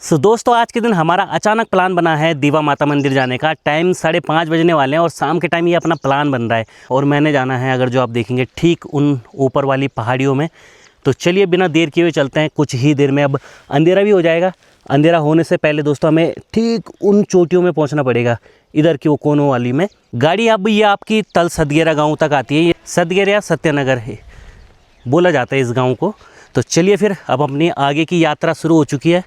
दोस्तों आज के दिन हमारा अचानक प्लान बना है दीवा माता मंदिर जाने का। टाइम 5:30 बजने वाले हैं और शाम के टाइम ये अपना प्लान बन रहा है और मैंने जाना है, अगर जो आप देखेंगे, ठीक उन ऊपर वाली पहाड़ियों में। तो चलिए बिना देर किए हुए चलते हैं। कुछ ही देर में अब अंधेरा भी हो जाएगा। अंधेरा होने से पहले दोस्तों हमें ठीक उन चोटियों में पहुँचना पड़ेगा, इधर की वो कोनों वाली में। गाड़ी अब ये आपकी तल सदगेरा गाँव तक आती है। ये सदगेरा या सत्यनगर है बोला जाता है इस गाँव को। तो चलिए फिर अब अपनी आगे की यात्रा शुरू हो चुकी है।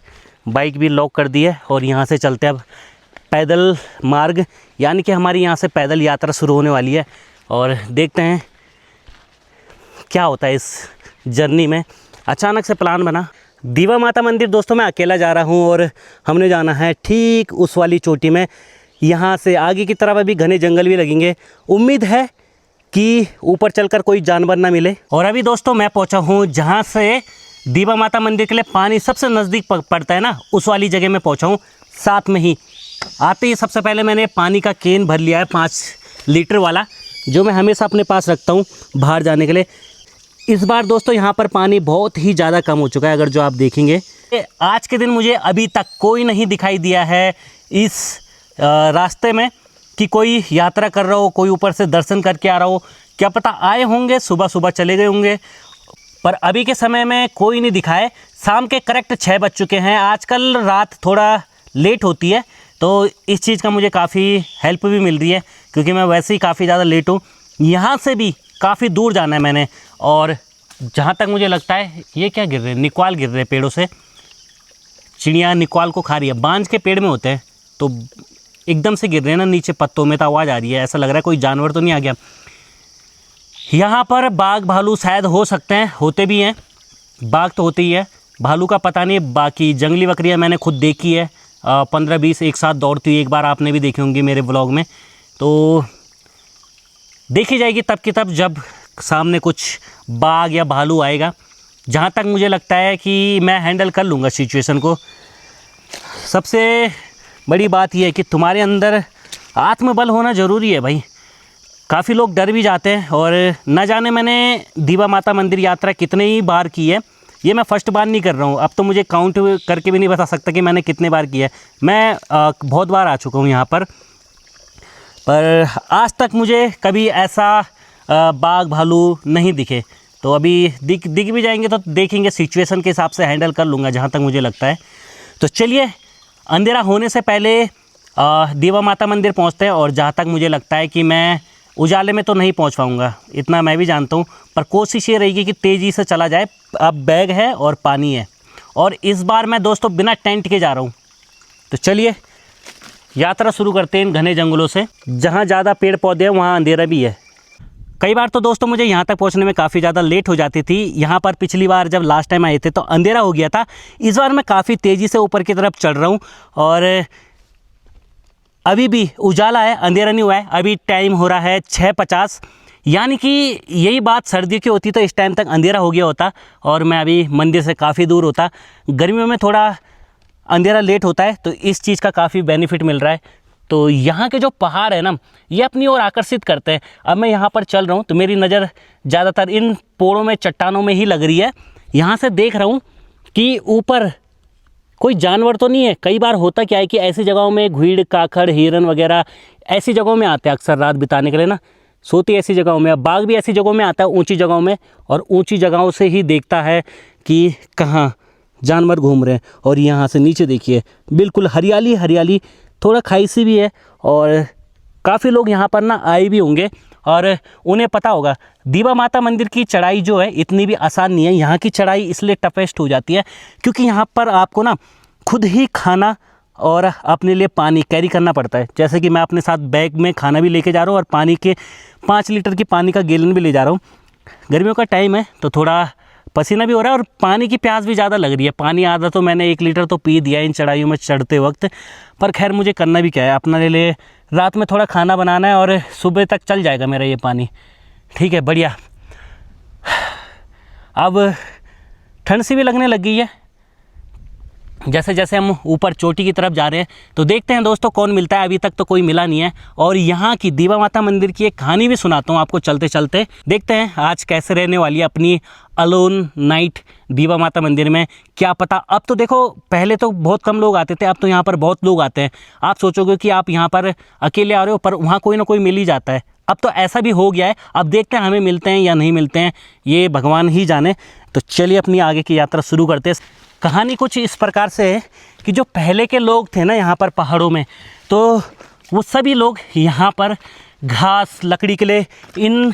बाइक भी लॉक कर दी है और यहाँ से चलते हैं अब पैदल मार्ग, यानी कि हमारी यहाँ से पैदल यात्रा शुरू होने वाली है और देखते हैं क्या होता है इस जर्नी में। अचानक से प्लान बना दीवा माता मंदिर। दोस्तों मैं अकेला जा रहा हूँ और हमने जाना है ठीक उस वाली चोटी में। यहाँ से आगे की तरफ अभी घने जंगल भी लगेंगे। उम्मीद है कि ऊपर चलकर कोई जानवर ना मिले। और अभी दोस्तों मैं पहुँचा हूँ जहाँ से दीवा माता मंदिर के लिए पानी सबसे नज़दीक पड़ता है ना, उस वाली जगह में पहुंचा हूँ। साथ में ही आते ही सबसे पहले मैंने पानी का कैन भर लिया है 5 लीटर वाला, जो मैं हमेशा अपने पास रखता हूँ बाहर जाने के लिए। इस बार दोस्तों यहाँ पर पानी बहुत ही ज़्यादा कम हो चुका है। अगर जो आप देखेंगे आज के दिन मुझे अभी तक कोई नहीं दिखाई दिया है इस रास्ते में कि कोई यात्रा कर रहा हो, कोई ऊपर से दर्शन करके आ रहा हो। क्या पता आए होंगे, सुबह सुबह चले गए होंगे, पर अभी के समय में कोई नहीं दिखा है। शाम के करेक्ट 6 बज चुके हैं। आजकल रात थोड़ा लेट होती है तो इस चीज़ का मुझे काफ़ी हेल्प भी मिल रही है, क्योंकि मैं वैसे ही काफ़ी ज़्यादा लेट हूँ। यहाँ से भी काफ़ी दूर जाना है मैंने, और जहाँ तक मुझे लगता है ये क्या गिर रहे हैं, निकवाल गिर रहे हैं पेड़ों से। चिड़िया निकवाल को खा रही है। बांज के पेड़ में होते हैं तो एकदम से गिर रहे हैं ना नीचे पत्तों में, तो आवाज़ आ रही है। ऐसा लग रहा है कोई जानवर तो नहीं आ गया। यहाँ पर बाघ भालू शायद हो सकते हैं, होते भी हैं। बाघ तो होते ही है, भालू का पता नहीं। बाकी जंगली बकरियाँ मैंने खुद देखी है, 15-20 एक साथ दौड़ती हुई। एक बार आपने भी देखी होंगी मेरे व्लॉग में। तो देखी जाएगी तब की तब, जब सामने कुछ बाघ या भालू आएगा। जहाँ तक मुझे लगता है कि मैं हैंडल कर लूँगा सिचुएशन को। सबसे बड़ी बात यह है कि तुम्हारे अंदर आत्मबल होना ज़रूरी है भाई। काफ़ी लोग डर भी जाते हैं, और न जाने मैंने दीवा माता मंदिर यात्रा कितने ही बार की है। ये मैं फ़र्स्ट बार नहीं कर रहा हूँ। अब तो मुझे काउंट करके भी नहीं बता सकता कि मैंने कितने बार किया है। मैं बहुत बार आ चुका हूँ यहाँ पर आज तक मुझे कभी ऐसा बाघ भालू नहीं दिखे। तो अभी दिख भी जाएंगे तो देखेंगे, सिचुएशन के हिसाब से हैंडल कर लूँगा जहाँ तक मुझे लगता है। तो चलिए अंधेरा होने से पहले दीवा माता मंदिर पहुँचते हैं। और जहाँ तक मुझे लगता है कि मैं उजाले में तो नहीं पहुंच पाऊंगा, इतना मैं भी जानता हूं, पर कोशिश ये रहेगी कि तेज़ी से चला जाए। अब बैग है और पानी है, और इस बार मैं दोस्तों बिना टेंट के जा रहा हूं। तो चलिए यात्रा शुरू करते हैं इन घने जंगलों से। जहां ज़्यादा पेड़ पौधे हैं वहां अंधेरा भी है। कई बार तो दोस्तों मुझे यहाँ तक पहुँचने में काफ़ी ज़्यादा लेट हो जाती थी। यहाँ पर पिछली बार जब लास्ट टाइम आए थे तो अंधेरा हो गया था। इस बार मैं काफ़ी तेज़ी से ऊपर की तरफ चढ़ रहा हूँ, और अभी भी उजाला है, अंधेरा नहीं हुआ है। अभी टाइम हो रहा है 6:50, यानी कि यही बात सर्दी की होती तो इस टाइम तक अंधेरा हो गया होता और मैं अभी मंदिर से काफ़ी दूर होता। गर्मियों में थोड़ा अंधेरा लेट होता है, तो इस चीज़ का काफ़ी बेनिफिट मिल रहा है। तो यहाँ के जो पहाड़ है ना, ये अपनी ओर आकर्षित करते हैं। अब मैं यहाँ पर चल रहा हूँ तो मेरी नज़र ज़्यादातर इन पोड़ों में, चट्टानों में ही लग रही है। यहाँ से देख रहा हूँ कि ऊपर कोई जानवर तो नहीं है। कई बार होता क्या है कि ऐसी जगहों में घुइड़, काखड़, हिरन वगैरह ऐसी जगहों में आते हैं अक्सर रात बिताने के लिए ना, सोती ऐसी जगहों में। बाघ भी ऐसी जगहों में आता है, ऊंची जगहों में, और ऊंची जगहों से ही देखता है कि कहाँ जानवर घूम रहे हैं। और यहाँ से नीचे देखिए बिल्कुल हरियाली हरियाली, थोड़ा खाई सी भी है, और काफ़ी लोग यहाँ पर ना आए भी होंगे और उन्हें पता होगा दीवा माता मंदिर की चढ़ाई जो है इतनी भी आसान नहीं है। यहाँ की चढ़ाई इसलिए टफेस्ट हो जाती है क्योंकि यहाँ पर आपको ना खुद ही खाना और अपने लिए पानी कैरी करना पड़ता है। जैसे कि मैं अपने साथ बैग में खाना भी लेके जा रहा हूँ और पानी के 5 लीटर की पानी का गैलन भी ले जा रहा हूँ। गर्मियों का टाइम है तो थोड़ा पसीना भी हो रहा है और पानी की प्यास भी ज़्यादा लग रही है। पानी आधा तो मैंने 1 लीटर तो पी दिया इन चढ़ाइयों में चढ़ते वक्त, पर खैर मुझे करना भी क्या है, अपने लिए रात में थोड़ा खाना बनाना है और सुबह तक चल जाएगा मेरा ये पानी। ठीक है, बढ़िया। अब ठंड सी भी लगने लग गई है। जैसे जैसे हम ऊपर चोटी की तरफ जा रहे हैं तो देखते हैं दोस्तों कौन मिलता है। अभी तक तो कोई मिला नहीं है। और यहाँ की दीवा माता मंदिर की एक कहानी भी सुनाता हूँ आपको चलते चलते। देखते हैं आज कैसे रहने वाली है अपनी अलोन नाइट दीवा माता मंदिर में। क्या पता, अब तो देखो पहले तो बहुत कम लोग आते थे, अब तो यहाँ पर बहुत लोग आते हैं। आप सोचोगे कि आप यहाँ पर अकेले आ रहे हो, पर वहाँ कोई ना कोई मिल ही जाता है। अब तो ऐसा भी हो गया है। अब देखते हैं हमें मिलते हैं या नहीं मिलते हैं, ये भगवान ही जाने। तो चलिए अपनी आगे की यात्रा शुरू करते हैं। कहानी कुछ इस प्रकार से है कि जो पहले के लोग थे ना यहाँ पर पहाड़ों में, तो वो सभी लोग यहाँ पर घास लकड़ी के लिए इन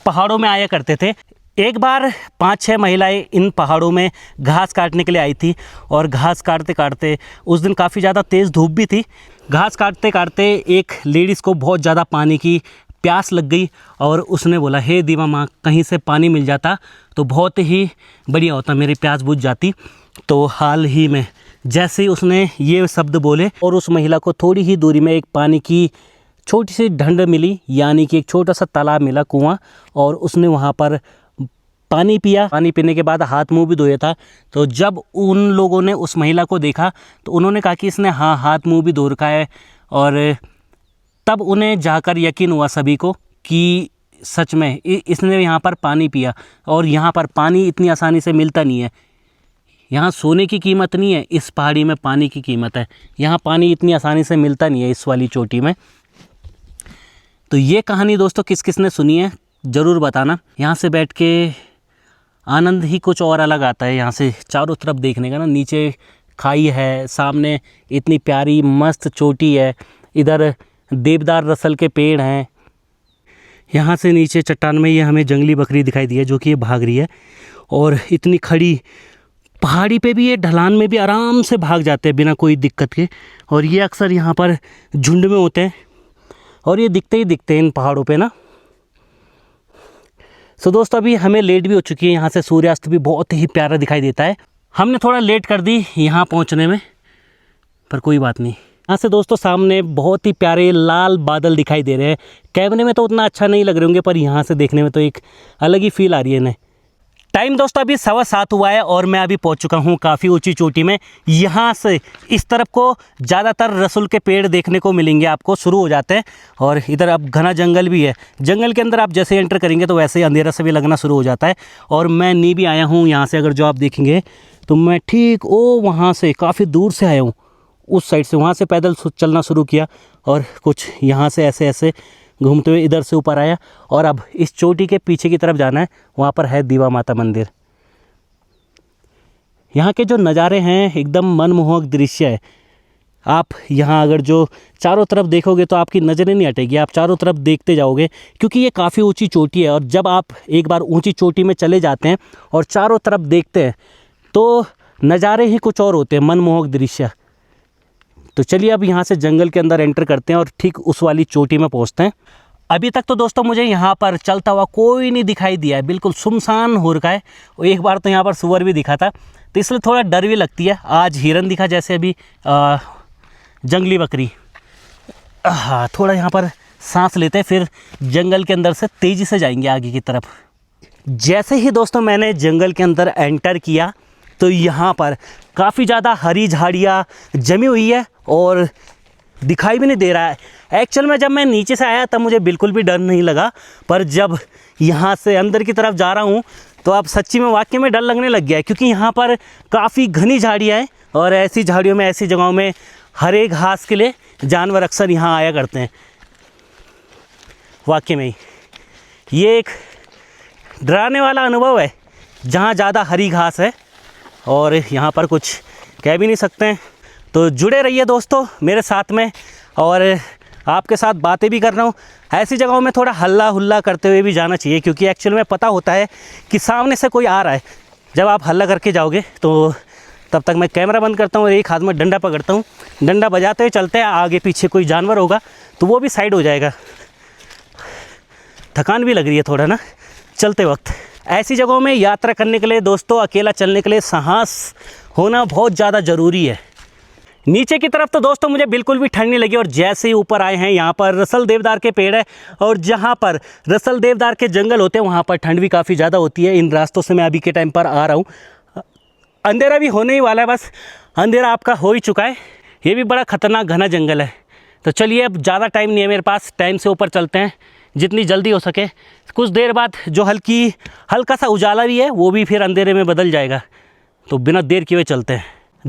पहाड़ों में आया करते थे। एक बार 5-6 महिलाएं इन पहाड़ों में घास काटने के लिए आई थी और घास काटते काटते, उस दिन काफ़ी ज़्यादा तेज़ धूप भी थी, घास काटते काटते एक लेडीज़ को बहुत ज़्यादा पानी की प्यास लग गई और उसने बोला, हे दीवा माँ, कहीं से पानी मिल जाता तो बहुत ही बढ़िया होता, मेरी प्यास बुझ जाती। तो हाल ही में जैसे ही उसने ये शब्द बोले और उस महिला को थोड़ी ही दूरी में एक पानी की छोटी सी ढंड मिली, यानी कि एक छोटा सा तालाब मिला, कुआं, और उसने वहाँ पर पानी पिया। पानी पीने के बाद हाथ मुंह भी धोया था। तो जब उन लोगों ने उस महिला को देखा तो उन्होंने कहा कि इसने हाँ हाथ मुंह भी धो रखा है। और तब उन्हें जाकर यकीन हुआ सभी को कि सच में इसने यहाँ पर पानी पिया। और यहाँ पर पानी इतनी आसानी से मिलता नहीं है। यहाँ सोने की कीमत नहीं है, इस पहाड़ी में पानी की कीमत है। यहाँ पानी इतनी आसानी से मिलता नहीं है इस वाली चोटी में। तो ये कहानी दोस्तों किस किस ने सुनी है ज़रूर बताना। यहाँ से बैठ के आनंद ही कुछ और अलग आता है। यहाँ से चारों तरफ देखने का ना, नीचे खाई है, सामने इतनी प्यारी मस्त चोटी है, इधर देवदार रसल के पेड़ हैं। यहाँ से नीचे चट्टान में ये हमें जंगली बकरी दिखाई दी है जो कि ये भाग रही है। और इतनी खड़ी पहाड़ी पे भी, ये ढलान में भी आराम से भाग जाते हैं बिना कोई दिक्कत के। और ये अक्सर यहाँ पर झुंड में होते हैं और ये दिखते ही दिखते हैं इन पहाड़ों पे ना। सो दोस्तों अभी हमें लेट भी हो चुकी है। यहाँ से सूर्यास्त भी बहुत ही प्यारा दिखाई देता है। हमने थोड़ा लेट कर दी यहाँ पहुँचने में, पर कोई बात नहीं। यहाँ से दोस्तों सामने बहुत ही प्यारे लाल बादल दिखाई दे रहे हैं। कैमरे में तो उतना अच्छा नहीं लग रहे होंगे, पर यहाँ से देखने में तो एक अलग ही फील आ रही है इन्हें। टाइम दोस्तों अभी 7:15 हुआ है और मैं अभी पहुँच चुका हूँ काफ़ी ऊंची चोटी में। यहाँ से इस तरफ को ज़्यादातर रसुल के पेड़ देखने को मिलेंगे आपको, शुरू हो जाते हैं। और इधर अब घना जंगल भी है। जंगल के अंदर आप जैसे एंटर करेंगे तो वैसे ही अंधेरा से भी लगना शुरू हो जाता है। और मैं नी भी आया हूँ यहाँ से, अगर जो आप देखेंगे तो मैं ठीक वहाँ से काफ़ी दूर से आया हूँ, उस साइड से, वहाँ से पैदल चलना शुरू किया और कुछ यहाँ से ऐसे ऐसे घूमते हुए इधर से ऊपर आया। और अब इस चोटी के पीछे की तरफ जाना है, वहाँ पर है दीवा माता मंदिर। यहाँ के जो नज़ारे हैं एकदम मनमोहक दृश्य है। आप यहाँ अगर जो चारों तरफ देखोगे तो आपकी नज़रें नहीं हटेगी, आप चारों तरफ देखते जाओगे, क्योंकि ये काफ़ी ऊंची चोटी है। और जब आप एक बार ऊंची चोटी में चले जाते हैं और चारों तरफ देखते हैं तो नज़ारे ही कुछ और होते हैं, मनमोहक दृश्य। तो चलिए अब यहाँ से जंगल के अंदर एंटर करते हैं और ठीक उस वाली चोटी में पहुँचते हैं। अभी तक तो दोस्तों मुझे यहाँ पर चलता हुआ कोई नहीं दिखाई दिया है, बिल्कुल सुनसान हो रखा है। और एक बार तो यहाँ पर सुअर भी दिखा था, तो इसलिए थोड़ा डर भी लगती है। आज हिरन दिखा, जैसे अभी जंगली बकरी। हाँ, थोड़ा यहाँ पर सांस लेते हैं, फिर जंगल के अंदर से तेज़ी से जाएंगे आगे की तरफ। जैसे ही दोस्तों मैंने जंगल के अंदर एंटर किया तो यहाँ पर काफ़ी ज़्यादा हरी झाड़ियाँ जमी हुई है और दिखाई भी नहीं दे रहा है। एक्चुअल में जब मैं नीचे से आया तब मुझे बिल्कुल भी डर नहीं लगा, पर जब यहाँ से अंदर की तरफ जा रहा हूँ तो अब सच्ची में वाकई में डर लगने लग गया है, क्योंकि यहाँ पर काफ़ी घनी झाड़ियाँ हैं और ऐसी झाड़ियों में, ऐसी जगहों में हरे घास के लिए जानवर अक्सर यहाँ आया करते हैं। वाकई में ये एक डराने वाला अनुभव है, जहाँ ज़्यादा हरी घास है और यहाँ पर कुछ कह भी नहीं सकते हैं। तो जुड़े रहिए दोस्तों मेरे साथ में, और आपके साथ बातें भी कर रहा हूँ। ऐसी जगहों में थोड़ा हल्ला हुल्ला करते हुए भी जाना चाहिए, क्योंकि एक्चुअल में पता होता है कि सामने से कोई आ रहा है। जब आप हल्ला करके जाओगे तो तब तक मैं कैमरा बंद करता हूँ और एक हाथ में डंडा पकड़ता हूँ। डंडा बजाते हुए चलते हैं, आगे पीछे कोई जानवर होगा तो वो भी साइड हो जाएगा। थकान भी लग रही है थोड़ा ना चलते वक्त। ऐसी जगहों में यात्रा करने के लिए दोस्तों, अकेला चलने के लिए साहस होना बहुत ज़्यादा ज़रूरी है। नीचे की तरफ तो दोस्तों मुझे बिल्कुल भी ठंड नहीं लगी, और जैसे ही ऊपर आए हैं यहाँ पर रसल देवदार के पेड़ है, और जहाँ पर रसल देवदार के जंगल होते हैं वहाँ पर ठंड भी काफ़ी ज़्यादा होती है। इन रास्तों से मैं अभी के टाइम पर आ रहा हूँ। अंधेरा भी होने ही वाला है, बस अंधेरा आपका हो ही चुका है। ये भी बड़ा ख़तरनाक घना जंगल है। तो चलिए, अब ज़्यादा टाइम नहीं है मेरे पास, टाइम से ऊपर चलते हैं जितनी जल्दी हो सके। कुछ देर बाद जो हल्का सा उजाला भी है वो भी फिर अंधेरे में बदल जाएगा। तो बिना देर किए चलते हैं।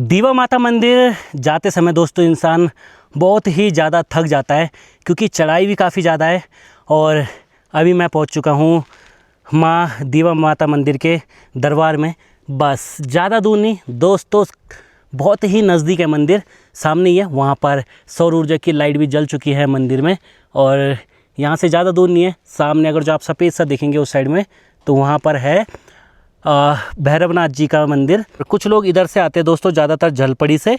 दीवा माता मंदिर जाते समय दोस्तों इंसान बहुत ही ज़्यादा थक जाता है, क्योंकि चढ़ाई भी काफ़ी ज़्यादा है। और अभी मैं पहुंच चुका हूं माँ दीवा माता मंदिर के दरबार में। बस ज़्यादा दूर नहीं दोस्तों, बहुत ही नज़दीक है मंदिर, सामने ही है। वहाँ पर सौर ऊर्जा की लाइट भी जल चुकी है मंदिर में, और यहाँ से ज़्यादा दूर नहीं है। सामने अगर जो आप सफ़ेद सा देखेंगे उस साइड में, तो वहाँ पर है भैरवनाथ जी का मंदिर। कुछ लोग इधर से आते हैं दोस्तों, ज़्यादातर झलपड़ी से,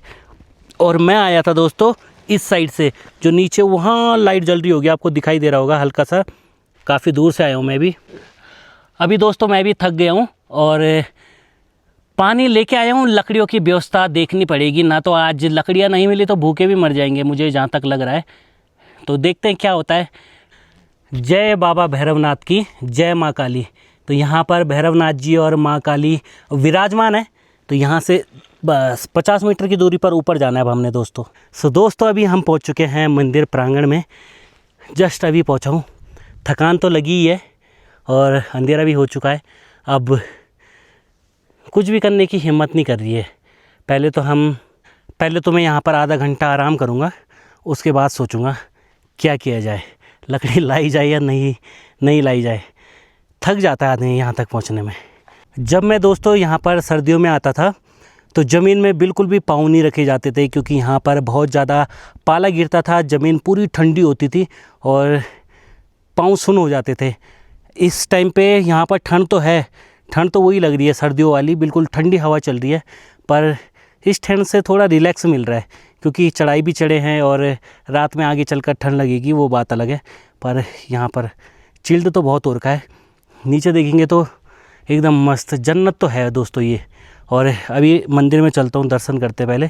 और मैं आया था दोस्तों इस साइड से। जो नीचे वहाँ लाइट जल रही होगी, आपको दिखाई दे रहा होगा हल्का सा, काफ़ी दूर से आया हूँ मैं भी। अभी दोस्तों मैं भी थक गया हूँ और पानी लेके आया हूँ। लकड़ियों की व्यवस्था देखनी पड़ेगी, ना तो आज लकड़ियाँ नहीं मिली तो भूखे भी मर जाएंगे मुझे जहाँ तक लग रहा है। तो देखते हैं क्या होता है। जय बाबा भैरवनाथ की, जय माँ काली। तो यहाँ पर भैरवनाथ जी और माँ काली विराजमान है। तो यहाँ से बस 50 मीटर की दूरी पर ऊपर जाना है अब हमने दोस्तों। सो दोस्तों अभी हम पहुँच चुके हैं मंदिर प्रांगण में, जस्ट अभी पहुँचा हूँ। थकान तो लगी ही है और अंधेरा भी हो चुका है। अब कुछ भी करने की हिम्मत नहीं कर रही है। पहले तो मैं यहाँ पर आधा घंटा आराम करूँगा, उसके बाद सोचूँगा क्या किया जाए, लकड़ी लाई जाए या नहीं लाई जाए। थक जाता है आदमी यहाँ तक पहुँचने में। जब मैं दोस्तों यहाँ पर सर्दियों में आता था तो ज़मीन में बिल्कुल भी पाँव नहीं रखे जाते थे, क्योंकि यहाँ पर बहुत ज़्यादा पाला गिरता था, ज़मीन पूरी ठंडी होती थी और पाँव सुन्न हो जाते थे। इस टाइम पे यहाँ पर ठंड तो है, ठंड तो वही लग रही है सर्दियों वाली, बिल्कुल ठंडी हवा चल रही है। पर इस ठंड से थोड़ा रिलैक्स मिल रहा है, क्योंकि चढ़ाई भी चढ़े हैं और रात में आगे चलकर ठंड लगेगी वो बात अलग है। पर यहाँ पर चिल्ड तो बहुत हो रखा है। नीचे देखेंगे तो एकदम मस्त जन्नत तो है दोस्तों ये। और अभी मंदिर में चलता हूँ दर्शन करते पहले,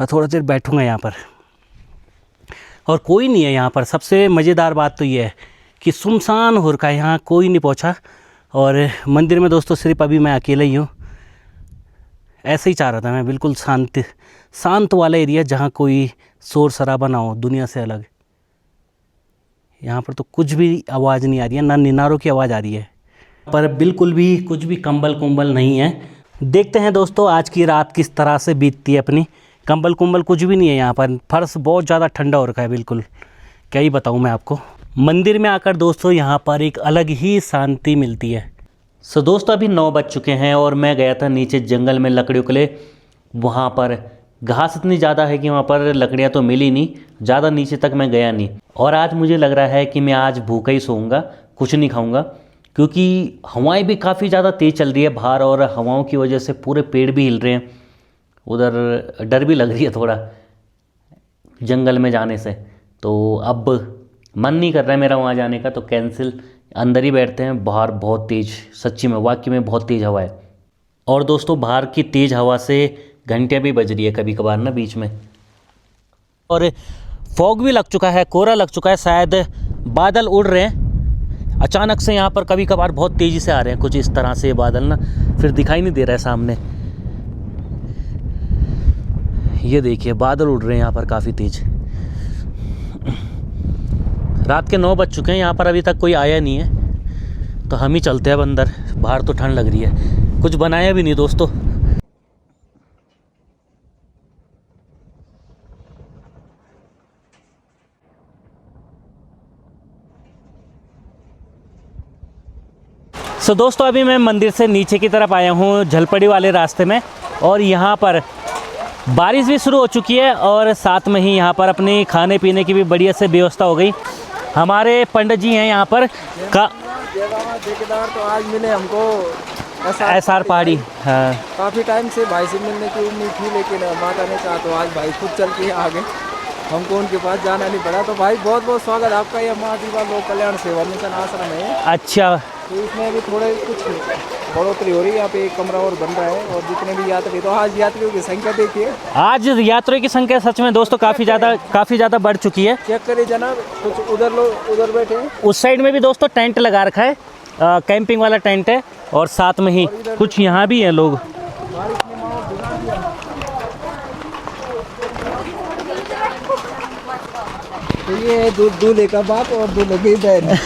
थोड़ा देर बैठूँगा यहाँ पर। और कोई नहीं है यहाँ पर। सबसे मज़ेदार बात तो ये है कि सुनसान हो रखा है, यहाँ कोई नहीं पहुँचा। और मंदिर में दोस्तों सिर्फ अभी मैं अकेला ही हूँ। ऐसे ही चाह रहा था मैं, बिल्कुल शांत वाला एरिया जहाँ कोई शोर शराबा ना हो, दुनिया से अलग। यहाँ पर तो कुछ भी आवाज़ नहीं आ रही है, ना निनारों की आवाज़ आ रही है, पर बिल्कुल भी कुछ भी कंबल कुंबल नहीं है। देखते हैं दोस्तों आज की रात किस तरह से बीतती है अपनी। कंबल कुंबल कुछ भी नहीं है यहाँ पर। फर्श बहुत ज़्यादा ठंडा हो रखा है, बिल्कुल क्या ही बताऊँ मैं आपको। मंदिर में आकर दोस्तों यहाँ पर एक अलग ही शांति मिलती है। सो दोस्तों अभी 9 बज चुके हैं और मैं गया था नीचे जंगल में लकड़ियों के लिए। वहाँ पर घास इतनी ज़्यादा है कि वहाँ पर लकड़ियाँ तो मिली नहीं, ज़्यादा नीचे तक मैं गया नहीं। और आज मुझे लग रहा है कि मैं आज भूखा ही सोऊंगा, कुछ नहीं खाऊंगा, क्योंकि हवाएं भी काफ़ी ज़्यादा तेज़ चल रही है बाहर और हवाओं की वजह से पूरे पेड़ भी हिल रहे हैं। उधर डर भी लग रही है थोड़ा जंगल में जाने से। तो अब मन नहीं कर रहा है मेरा वहाँ जाने का, तो कैंसिल, अंदर ही बैठते हैं। बाहर बहुत तेज़, सच्ची में वाकई में बहुत तेज़ हवा है। और दोस्तों बाहर की तेज़ हवा से घंटियाँ भी बज रही है कभी कभार ना बीच में। और फॉग भी लग चुका है, कोहरा लग चुका है, शायद बादल उड़ रहे हैं अचानक से। यहाँ पर कभी कभार बहुत तेज़ी से आ रहे हैं कुछ इस तरह से बादल ना, फिर दिखाई नहीं दे रहा है सामने। ये देखिए बादल उड़ रहे हैं यहाँ पर काफ़ी तेज़। रात के 9 बज चुके हैं, यहाँ पर अभी तक कोई आया नहीं है, तो हम ही चलते हैं अब अंदर। बाहर तो ठंड लग रही है, कुछ बनाया भी नहीं दोस्तों। सो दोस्तों अभी मैं मंदिर से नीचे की तरफ आया हूँ झलपड़ी वाले रास्ते में, और यहाँ पर बारिश भी शुरू हो चुकी है और साथ में ही यहाँ पर अपनी खाने पीने की भी बढ़िया से व्यवस्था हो गई। हमारे पंडित जी हैं यहाँ पर ठेकेदार, तो आज मिले हमको एसआर पहाड़ी। हाँ काफ़ी टाइम से भाई से मिलने की उम्मीद थी, लेकिन माता ने कहा तो आज भाई खुद चल के आगे, हमको उनके पास जाना नहीं पड़ा। तो भाई बहुत बहुत स्वागत आपका ये माँ दीवा लोक कल्याण सेवा मिशन आश्रम है। अच्छा, तो इसमें भी थोड़े कुछ बढ़ोतरी हो रही है। यहाँ पे एक कमरा और बन रहा है, और जितने भी यात्री, तो आज यात्रियों की संख्या देखिए, आज यात्रियों की संख्या सच में दोस्तों काफ़ी ज़्यादा बढ़ चुकी है। चेक करिए जनाब, कुछ उधर लोग उधर बैठे हैं, उस साइड में भी दोस्तों टेंट लगा रखा है, कैंपिंग वाला टेंट है, और साथ में ही कुछ यहाँ भी हैं लोग। बारिश में माहौल तो ये है दूल्हे का बाप और दूल्हे की बहन।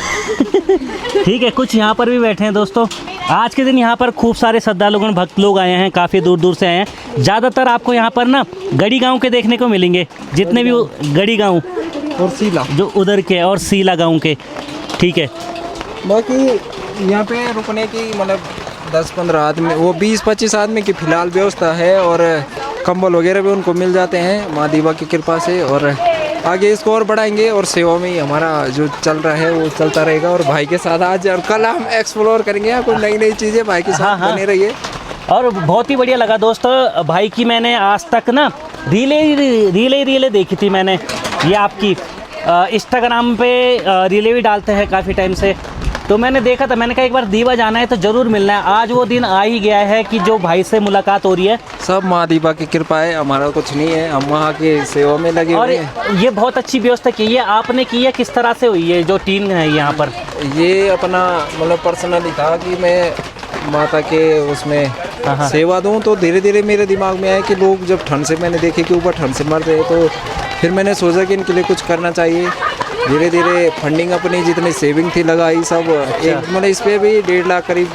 ठीक है, कुछ यहाँ पर भी बैठे हैं दोस्तों। आज के दिन यहाँ पर खूब सारे श्रद्धालुगण भक्त लोग आए हैं, काफ़ी दूर दूर से आए हैं। ज़्यादातर आपको यहाँ पर ना गढ़ी गांव के देखने को मिलेंगे, जितने भी गढ़ी गांव और सीला जो उधर के और सीला गांव के। ठीक है, बाकी यहाँ पे रुकने की मतलब 10-15 आदमी, वो 20-25 आदमी की फ़िलहाल व्यवस्था है और कंबल वगैरह भी उनको मिल जाते हैं माँ दीवा की कृपा से। और आगे इसको और बढ़ाएंगे और सेवा में ही हमारा जो चल रहा है वो चलता रहेगा। और भाई के साथ आज और कल हम एक्सप्लोर करेंगे यहाँ कुछ नई नई चीज़ें, भाई के साथ बने रहिए। और बहुत ही बढ़िया लगा दोस्तों, भाई की मैंने आज तक ना रीले देखी थी मैंने। ये आपकी इंस्टाग्राम पे रीले भी डालते हैं काफ़ी टाइम से, तो मैंने देखा था। मैंने कहा एक बार दीवा जाना है तो ज़रूर मिलना है। आज वो दिन आ ही गया है कि जो भाई से मुलाकात हो रही है। सब माँ दीवा की कृपा है, हमारा कुछ नहीं है, हम वहाँ के सेवा में लगे और हुए हैं। ये बहुत अच्छी व्यवस्था की है आपने, की है किस तरह से हुई है जो टीम है यहाँ पर? ये अपना मतलब पर्सनली था कि मैं माता के उसमें सेवा दूं, तो धीरे धीरे मेरे दिमाग में आया कि लोग जब ठंड से, मैंने देखे कि ऊपर ठंड से मर रहे, तो फिर मैंने सोचा कि इनके लिए कुछ करना चाहिए। धीरे धीरे फंडिंग अपनी जितनी सेविंग थी लगाई सब, एक मतलब इस पे भी 1.5 लाख करीब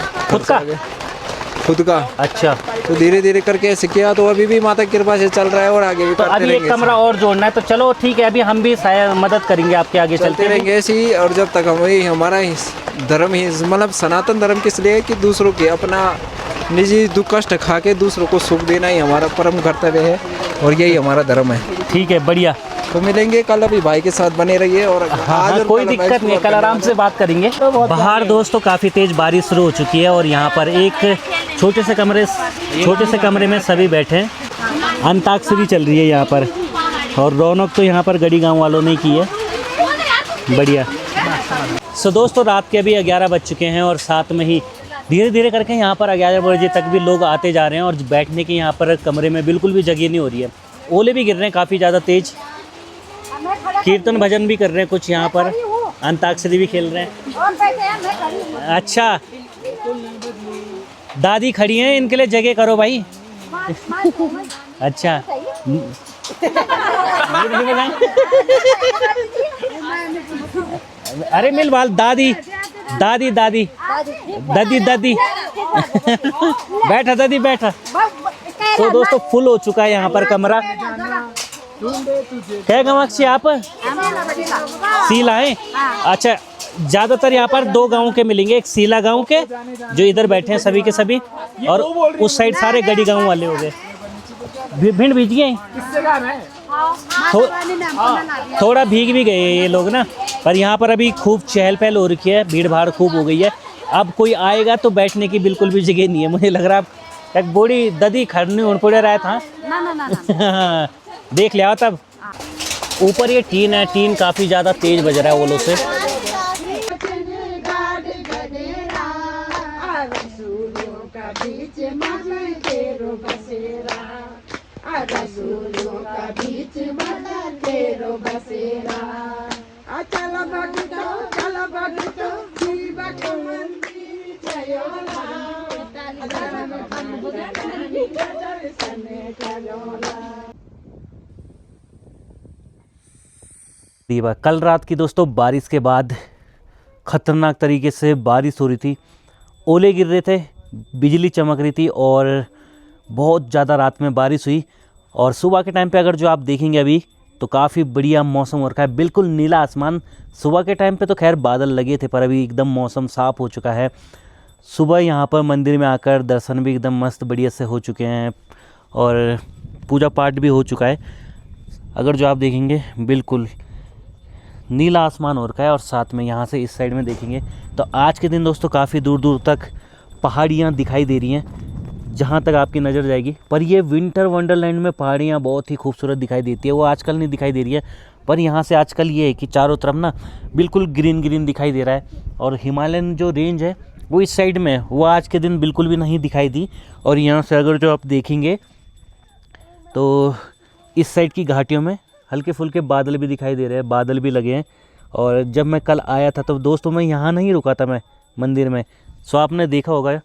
खुद का। अच्छा, तो धीरे धीरे करके ऐसे किया, तो अभी भी माता की कृपा से चल रहा है और आगे भी तो करते अभी रहेंगे। एक कमरा और जोड़ना है, तो चलो ठीक है, अभी हम भी शायद मदद करेंगे आपके, आगे चलते रहेंगे ऐसे ही। और जब तक हमारा धर्म ही मतलब सनातन धर्म किस लिए है कि दूसरों के अपना निजी दुख कष्ट खा के दूसरों को सुख देना ही हमारा परम कर्तव्य है और यही हमारा धर्म है। ठीक है, बढ़िया। तो मिलेंगे कल, अभी भाई के साथ बने रहिए। और हाँ, कोई दिक्कत नहीं, कल आराम से बात करेंगे। बाहर दोस्तों काफ़ी तेज़ बारिश शुरू हो चुकी है और यहाँ पर एक छोटे से कमरे में सभी बैठे हैं। अंताक्षरी चल रही है यहाँ पर और रौनक तो यहाँ पर गढ़ी गांव वालों ने की है। बढ़िया। सो दोस्तों, रात के अभी 11 बज चुके हैं और साथ में ही धीरे धीरे करके यहाँ पर 11 बजे तक भी लोग आते जा रहे हैं और बैठने की यहाँ पर कमरे में बिल्कुल भी जगह नहीं हो रही है। ओले भी गिर रहे हैं काफ़ी ज़्यादा तेज़, कीर्तन भजन भी कर रहे हैं कुछ यहाँ पर, अंताक्षरी भी खेल रहे हैं। अच्छा, दादी खड़ी हैं, इनके लिए जगह करो भाई। अच्छा, अरे मिल वाल दादी दादी दादी दादी दादी बैठा दादी बैठा। तो दोस्तों फुल हो चुका है यहाँ पर कमरा। क्या गवाक्षी आप सीला है? अच्छा, ज़्यादातर यहाँ पर 2 गाँव के मिलेंगे, एक सीला गाँव के जो इधर बैठे हैं सभी के सभी, और उस साइड सारे गढ़ी गाँव वाले हो गए। भिंड भीज गए, थोड़ा भीग भी गए ये लोग ना, पर यहाँ पर अभी खूब चहल पहल हो रखी है, भीड़ भाड़ खूब हो गई है। अब कोई आएगा तो बैठने की बिल्कुल भी जगह नहीं है। मुझे लग रहा है एक बूढ़ी ददी खड़नी उड़ पड़े रहा था। देख लिया तब। ऊपर ये टीन है, टीन काफ़ी ज़्यादा तेज़ बज रहा है ओलों से। कल रात की दोस्तों बारिश के बाद ख़तरनाक तरीके से बारिश हो रही थी, ओले गिर रहे थे, बिजली चमक रही थी और बहुत ज़्यादा रात में बारिश हुई। और सुबह के टाइम पे अगर जो आप देखेंगे अभी तो काफ़ी बढ़िया मौसम हो रखा है, बिल्कुल नीला आसमान। सुबह के टाइम पे तो खैर बादल लगे थे, पर अभी एकदम मौसम साफ़ हो चुका है। सुबह यहाँ पर मंदिर में आकर दर्शन भी एकदम मस्त बढ़िया से हो चुके हैं और पूजा पाठ भी हो चुका है। अगर जो आप देखेंगे बिल्कुल नीला आसमान हो रखा है और साथ में यहाँ से इस साइड में देखेंगे तो आज के दिन दोस्तों काफ़ी दूर दूर तक पहाड़ियाँ दिखाई दे रही हैं जहाँ तक आपकी नज़र जाएगी। पर ये विंटर वंडरलैंड में पहाड़ियाँ बहुत ही खूबसूरत दिखाई देती है, वो आजकल नहीं दिखाई दे रही है। पर यहाँ से आजकल ये है कि चारों तरफ ना बिल्कुल ग्रीन ग्रीन दिखाई दे रहा है और हिमालयन जो रेंज है वो इस साइड में, वो आज के दिन बिल्कुल भी नहीं दिखाई दी। और यहाँ से अगर जो आप देखेंगे तो इस साइड की घाटियों में हल्के फुल्के बादल भी दिखाई दे रहे हैं, बादल भी लगे हैं। और जब मैं कल आया था तो दोस्तों मैं यहाँ नहीं रुका था, मैं मंदिर में, सो आपने देखा होगा।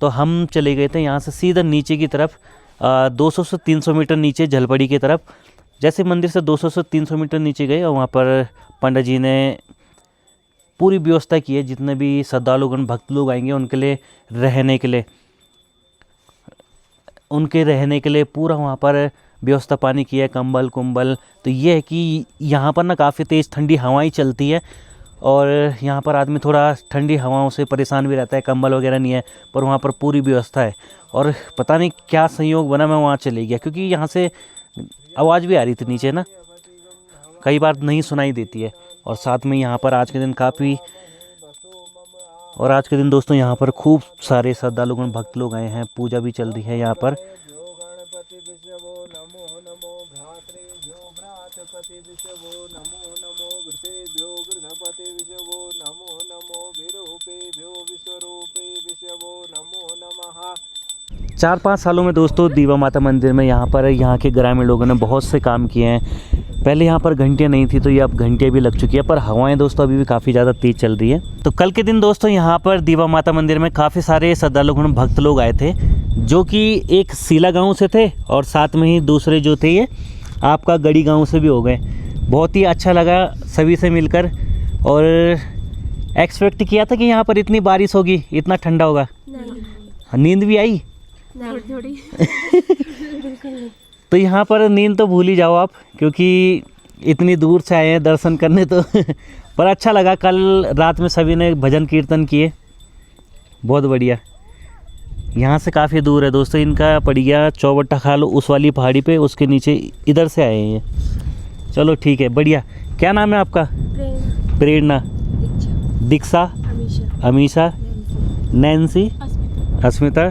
तो हम चले गए थे यहाँ से सीधा नीचे की तरफ 200 से 300 मीटर नीचे झलपड़ी की तरफ। जैसे मंदिर से 200 से 300 मीटर नीचे गए और वहाँ पर पंडित जी ने पूरी व्यवस्था की है, जितने भी श्रद्धालुगण भक्त लोग आएंगे उनके लिए रहने के लिए पूरा वहाँ पर व्यवस्था पानी की है, कंबल कुंबल। तो ये है कि यहाँ पर ना काफ़ी तेज़ ठंडी हवाएं चलती है और यहाँ पर आदमी थोड़ा ठंडी हवाओं से परेशान भी रहता है, कंबल वगैरह नहीं है, पर वहाँ पर पूरी व्यवस्था है। और पता नहीं क्या संयोग बना, मैं वहाँ चले गया क्योंकि यहाँ से आवाज़ भी आ रही थी नीचे ना, कई बार नहीं सुनाई देती है। और साथ में यहाँ पर आज के दिन दोस्तों यहाँ पर खूब सारे श्रद्धालुगण भक्त लोग आए हैं, पूजा भी चल रही है यहाँ पर। चार 5 सालों में दोस्तों दीवा माता मंदिर में यहाँ के ग्रामीण लोगों ने बहुत से काम किए हैं। पहले यहाँ पर घंटियाँ नहीं थी, तो ये अब घंटियाँ भी लग चुकी है, पर हवाएं दोस्तों अभी भी काफ़ी ज़्यादा तेज़ चल रही है। तो कल के दिन दोस्तों यहाँ पर दीवा माता मंदिर में काफ़ी सारे श्रद्धालुगण भक्त लोग आए थे, जो कि एक सीला गांव से थे और साथ में ही दूसरे जो थे ये आपका गड़ी गांव से भी हो गए। बहुत ही अच्छा लगा सभी से मिलकर, और एक्सपेक्ट किया था कि यहाँ पर इतनी बारिश होगी, इतना ठंडा होगा। नींद भी आई थोड़ी तो यहाँ पर नींद तो भूल ही जाओ आप, क्योंकि इतनी दूर से आए हैं दर्शन करने तो पर अच्छा लगा। कल रात में सभी ने भजन कीर्तन किए, बहुत बढ़िया। यहाँ से काफ़ी दूर है दोस्तों, इनका पड़ गया चौबट्टा खाल उस वाली पहाड़ी पे, उसके नीचे इधर से आए हैं ये। चलो ठीक है, बढ़िया। क्या नाम है आपका? प्रेरणा, दीक्षा, अमीशा, नैन्सी, अस्मिता,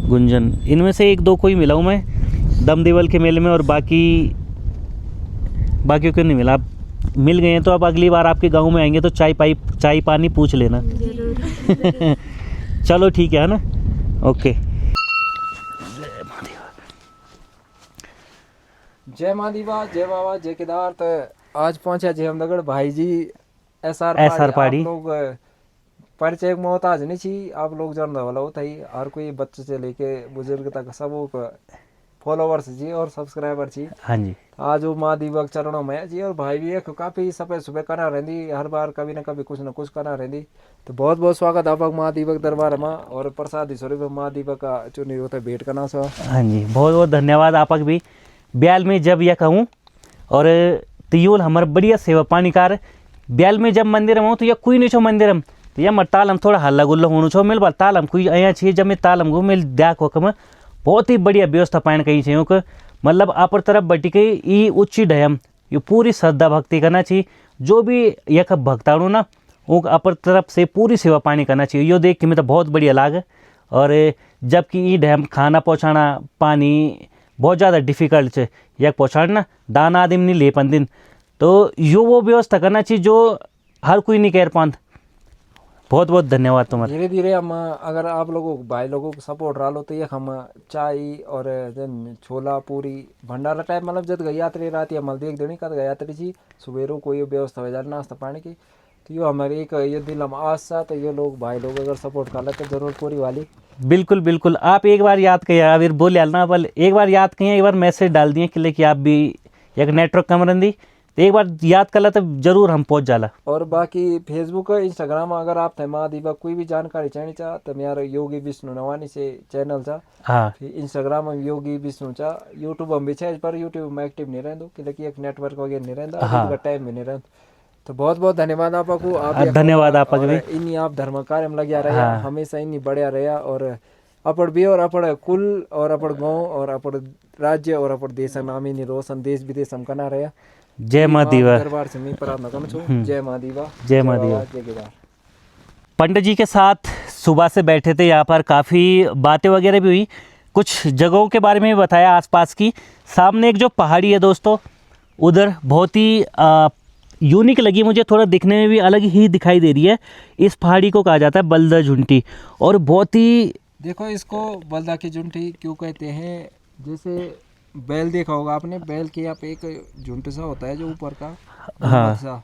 गुंजन। इनमें से 1-2 कोई मिला हूँ मैं दमदेवल के मेले में, और बाकियों को नहीं मिला। आप मिल गए हैं तो अब अगली बार आपके गांव में आएंगे तो चाय पानी पूछ लेना। चलो ठीक है ना, ओके। जय माँ दीवा, जय बाबा, जय केदार। तो आज पहुंचा जी हम दगड़ भाई जी एसआर पहाड़ी। लोग परिचय मोहताज नहीं छी, आप लोग जान वाला होता ही, हर कोई बच्चे से लेके बुजुर्ग तक सब फॉलोवर्स जी और सब्सक्राइबर जी। हाँ जी। आज वो माँ दीवक चरणों में जी, और भाई भी एक काफी सफे सुबह करना रहती, हर बार कभी ना कभी कुछ ना कुछ करना रहती। तो बहुत बहुत स्वागत आप माँ दीवक दरबार में, और प्रसाद स्वरूप माँ दीवक का चुनी होता है भेंट करना सो। हाँ जी, बहुत बहुत धन्यवाद आपक भी। ब्याल में जब यह कहूँ और तियोल हमारे बढ़िया सेवा पानी कार ब्याल में जब मंदिर में हो तो यह कोई नहीं छो मंदिर में, तो यह मर तालम थोड़ा हल्ला गुल्ला होना छो, मिल बार तालम कोई अँ छे, जब मैं तालम को मिल द्याक होकर बहुत ही बढ़िया व्यवस्था पाइन कहीं चाहिए कि मतलब अपर तरफ बटी के ई उच्ची डयम ये पूरी श्रद्धा भक्ति करना चाहिए। जो भी यख भक्ताणु ना वो अपर तरफ से पूरी सेवा पानी करना चाहिए। यो देख के मैं तो बहुत बढ़िया लाग। और जबकि ई डैम खाना पहुँचाना पानी बहुत ज़्यादा डिफ़िकल्ट है, यह पहुँचाना दाना आदमी नहीं ले पान दिन, तो यो वो व्यवस्था करना चाहिए जो हर कोई नहीं कर पाता। बहुत बहुत धन्यवाद तुम्हारा। धीरे धीरे हम अगर आप लोगों भाई लोगों को सपोर्ट रहा लो तो ये हम चाय और छोला पूरी भंडारा टाइप मतलब जब गई यात्री रात या मल देख देनी कद यात्री जी सुबेरों कोई व्यवस्था हो जाए नाश्ता पानी की, तो ये हमारी एक ये दिल हम आशा, तो ये लोग भाई लोग अगर सपोर्ट कर लेते जरूर पूरी वाली। बिल्कुल बिल्कुल, आप एक बार याद किया अभी बोले ना, बल एक बार याद किए, एक बार मैसेज डाल दिए कि लेकिन आप भी एक नेटवर्क कम रही, तो एक बार याद कर ला तो जरूर हम पहुंच जाला। और बाकी फेसबुक इंस्टाग्राम अगर आप थे माँ दीवा कोई भी जानकारी चाहिए चाह तो मेरा योगी विष्णु नवानी से चैनल था। हाँ, इंस्टाग्राम में योगी विष्णु चा, यूट्यूब हम भी छे, पर यूट्यूब में एक्टिव नहीं रहता क्योंकि एक नेटवर्क वगैरह नहीं रहता। हाँ। टाइम भी नहीं रहता। तो बहुत बहुत धन्यवाद आपको। आप धन्यवाद आपको भी। इन्हीं आप धर्म कार्य में लगे रहे। हाँ। हमेशा इन्हीं बढ़िया रहा, और अपड़ भी और अपड़ कुल और अपड़ गाँव और अपड़ राज्य और अपड़ देश नाम इन्हीं रोशन देश विदेश हम करना रहा। जय माँ दीवा। दरबार से मैं प्रार्थना करूँ छूं। जय माँ दीवा, जय माँ दीवा। जय केदार। पंडित जी के साथ सुबह से बैठे थे, यहाँ पर काफ़ी बातें वगैरह भी हुई, कुछ जगहों के बारे में भी बताया आसपास की। सामने एक जो पहाड़ी है दोस्तों, उधर बहुत ही यूनिक लगी मुझे, थोड़ा दिखने में भी अलग ही दिखाई दे रही है। इस पहाड़ी को कहा जाता है बलदा झुंटी, और बहुत ही देखो इसको बलदा की झुंटी क्यों कहते हैं, जैसे बैल देखा होगा आपने, बैल के यहाँ पे एक झुंड सा होता है जो ऊपर का। हाँ। सा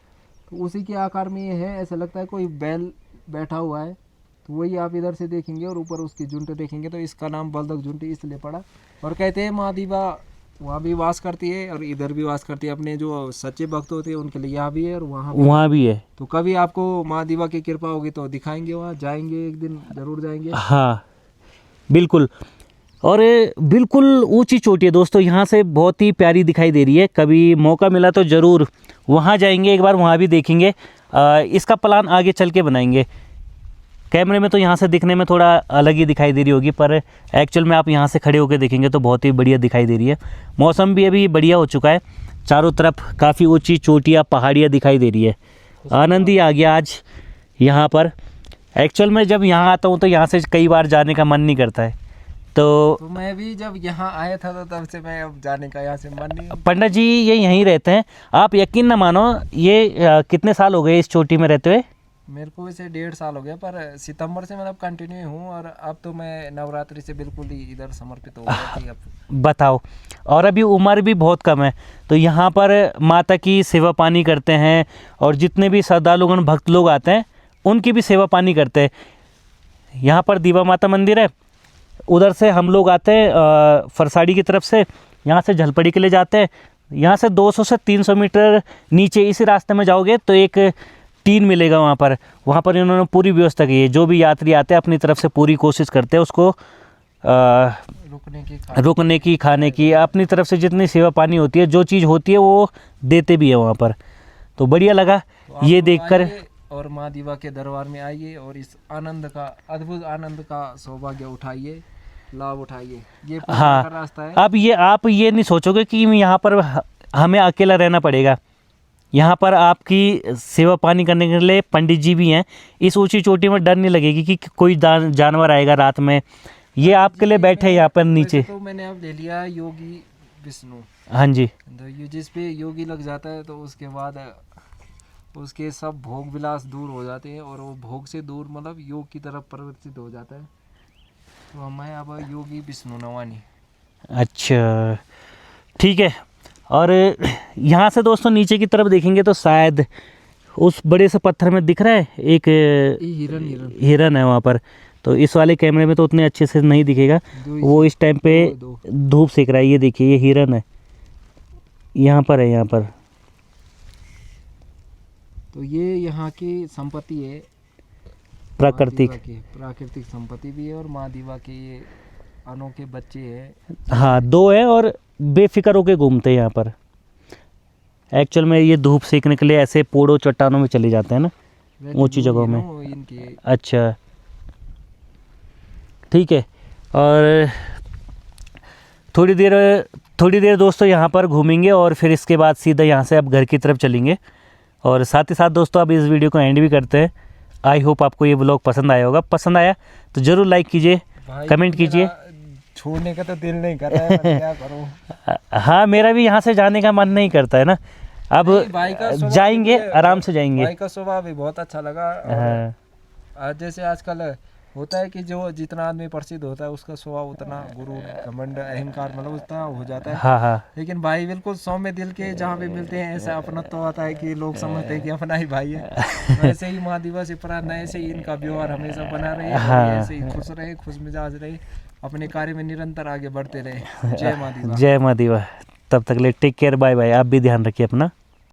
तो उसी के आकार में ये है, ऐसा लगता है कोई बैल बैठा हुआ है, तो वही आप इधर से देखेंगे और ऊपर उसकी झुंड देखेंगे, तो इसका नाम बलदक झुंटी इसलिए पड़ा। और कहते हैं माँ दीवा वहाँ भी वास करती है और इधर भी वास करती है। अपने जो सच्चे भक्त होते हैं उनके लिए यहाँ भी है और वहाँ भी है। तो कभी आपको माँ दीवा की कृपा होगी तो दिखाएंगे, वहाँ जाएंगे, एक दिन जरूर जाएंगे। हाँ बिल्कुल। और बिल्कुल ऊंची चोटी है दोस्तों, यहाँ से बहुत ही प्यारी दिखाई दे रही है। कभी मौका मिला तो ज़रूर वहाँ जाएंगे, एक बार वहाँ भी देखेंगे। इसका प्लान आगे चल के बनाएंगे। कैमरे में तो यहाँ से दिखने में थोड़ा अलग ही दिखाई दे रही होगी, पर एक्चुअल में आप यहाँ से खड़े होकर देखेंगे तो बहुत ही बढ़िया दिखाई दे रही है। मौसम भी अभी बढ़िया हो चुका है, चारों तरफ काफ़ी ऊंची चोटियाँ पहाड़ियाँ दिखाई दे रही है। आनंद ही आ गया आज यहाँ पर। एक्चुअल में जब यहाँ आता हूँ तो यहाँ से कई बार जाने का मन नहीं करता है। तो मैं भी जब यहाँ आया था तो तब से मैं अब जाने का यहाँ से मन नहीं। पंडित जी ये यहीं रहते हैं, आप यकीन ना मानो, ये कितने साल हो गए इस चोटी में रहते हुए? मेरे को वैसे 1.5 साल हो गया, पर सितंबर से मतलब कंटिन्यू हूँ और अब तो मैं नवरात्रि से बिल्कुल ही इधर समर्पित हो गया थी अब। बताओ, और अभी उम्र भी बहुत कम है, तो यहाँ पर माता की सेवा पानी करते हैं और जितने भी श्रद्धालुगण भक्त लोग आते हैं उनकी भी सेवा पानी करते हैं। यहाँ पर दीवा माता मंदिर है, उधर से हम लोग आते हैं फरसाड़ी की तरफ से, यहाँ से झलपड़ी के लिए जाते हैं। यहाँ से 200 से 300 मीटर नीचे इसी रास्ते में जाओगे तो एक टीन मिलेगा, वहाँ पर इन्होंने पूरी व्यवस्था की है। जो भी यात्री आते हैं अपनी तरफ से पूरी कोशिश करते हैं उसको रुकने की, खाने की, अपनी तरफ से जितनी सेवा पानी होती है, जो चीज़ होती है वो देते भी है वहाँ पर। तो बढ़िया लगा तो ये देखकर। और माँ दीवा के दरबार में आइए और इस आनंद का, अद्भुत आनंद का सौभाग्य उठाइए, लाभ उठाइए। ये हाँ, रास्ता है। अब ये आप ये नहीं सोचोगे कि यहाँ पर हमें अकेला रहना पड़ेगा। यहाँ पर आपकी सेवा पानी करने के लिए पंडित जी भी हैं। इस ऊंची चोटी में डर नहीं लगेगी कि कोई जानवर आएगा रात में। ये आपके लिए बैठे यहाँ पर नीचे। तो मैंने अब ले लिया योगी विष्णु। हाँ जी। तो ये जिस पे योगी लग जाता है तो उसके बाद उसके सब भोग विलास दूर हो जाते हैं और वो भोग से दूर मतलब योग की तरफ परिवर्तित हो जाता है। तो मैं अब योगी विष्णु नवानी। अच्छा ठीक है। और यहाँ से दोस्तों नीचे की तरफ देखेंगे तो शायद उस बड़े से पत्थर में दिख रहा है एक हिरन है वहाँ पर। तो इस वाले कैमरे में तो उतने अच्छे से नहीं दिखेगा, वो इस टाइम पे धूप सेक रहा है। ये देखिए ये हिरन है, यहाँ पर है, यहाँ पर। तो ये यहाँ की संपत्ति है, प्राकृतिक संपत्ति भी है और माँ दीवा के ये अनोखे बच्चे हैं। हाँ 2 है और बेफिक्र होके घूमते हैं यहाँ पर। एक्चुअल में ये धूप सेकने के लिए ऐसे पोड़ों चट्टानों में चले जाते हैं ना, ऊंची जगहों में। अच्छा ठीक है। और थोड़ी देर दोस्तों यहाँ पर घूमेंगे और फिर इसके बाद सीधा यहाँ से अब घर की तरफ चलेंगे। और साथ ही साथ दोस्तों अब इस वीडियो को एंड भी करते हैं। आई होप आपको ये व्लॉग पसंद आया होगा। पसंद आया तो ज़रूर लाइक कीजिए, कमेंट कीजिए। छोड़ने का तो दिल नहीं कर रहा है, पर क्या करूं। हाँ मेरा भी यहाँ से जाने का मन नहीं करता है ना। अब जाएंगे, आराम से जाएंगे। भाई का स्वभाव भी बहुत अच्छा लगा। आज जैसे आजकल होता है कि जो जितना आदमी प्रसिद्ध होता है उसका स्वभाव उतना गुरु घमंड अहंकार मतलब उतना हो जाता है। हाँ। लेकिन भाई बिल्कुल सौम्य दिल के, जहाँ भी मिलते हैं ऐसा अपना तो आता है कि लोग समझते हैं कि अपना ही भाई है। वैसे ही माँ दीवा से प्रार्थना ऐसे ही इनका व्यवहार हमेशा बना रहे, ऐसे ही खुश रहे, खुश मिजाज रहे, अपने कार्य में निरंतर आगे बढ़ते रहे। जय माँ दीवा। जय माँ दीवा। तब तक ले टेक केयर, बाय बाय। आप भी ध्यान रखिए अपना।